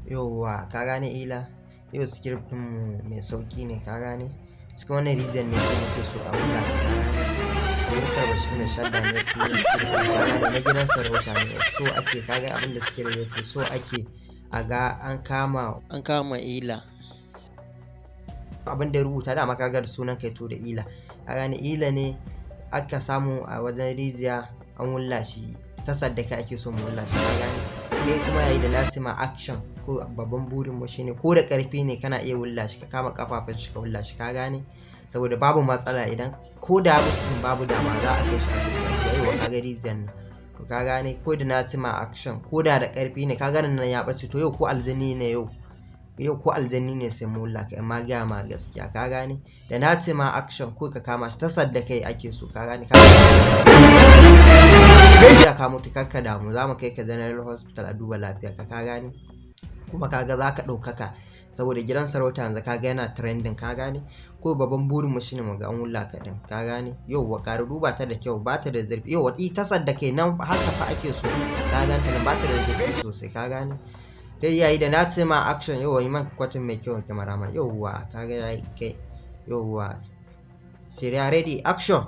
Yauwa ka gane ila, yau script ɗin mai sauƙi ne ka gane. Cikin wannan region ne da nake so a wulla ka gane. Abubakar Bashir mai shadda ne turo script ka gane, na gidan sarauta ne. So ake kaga abin da script ya ce, so ake a ga an kama ila. Abin da ya rubuta dama kaga da sunan kai to da ila. Ka gane ila ne aka samu a wajen rijiya an wulla shi, ta saddaka ake so mu wulla shi ka gane. Kai kuma yayi da Latsima action, ko babban burin mu shine ko da ƙarfi ne kana iya wulla shi, ka kama kafafun shi ka wulla shi ka gane. Saboda babu matsala idan ko da mutum babu dama za a kai shi asibiti yau ka ga rijiyar nan to ka gane. Ko da Latsima action ko da ƙarfi ne ka ganin nan ya ɓace to yau ko aljani ne yau ko aljani ne sai mu wulla ka, amma gaya ma gaskiya ka gane. Da Latsima action ko ka kama shi ta saddakai ake so ka gane. Ka mutu kakka damu, za mu kai ka general hospital a duba lafiyar ka gane. Kuma kaga za ka ɗaukaka saboda gidan sarauta yanzu kaga yana trending ka gane. Ko babban burin mu shine mu ga an wulla ka din ka gane. Yau wa ƙara duba ta da kyau, ba ta da zurfi. Yau ta saddakai nan haka fa ake so ka ganta nan, ba ta da zurfi sosai ka gane. Dai yayi da Latsima action yau yi man kwatin mai kyau cameraman. Yauwa kaga yayi kai yauwa. Shirya ready action.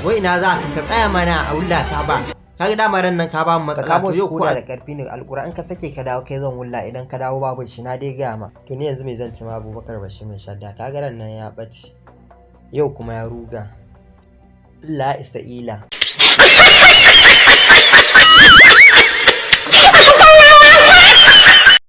Wai ina za ka tsaya mana a wulla ta ba. Kaga dama ran nan ka ba mu matsala to yau ko da ƙarfi ne alƙur'an ka sake ka dawo kai zan wulla, idan ka dawo babu shi na dai gaya ma. To ni yanzu me zan ci ma Abubakar Bashir mai shadda, kaga ran nan ya ɓace yau kuma ya ruga. Allah isa ila.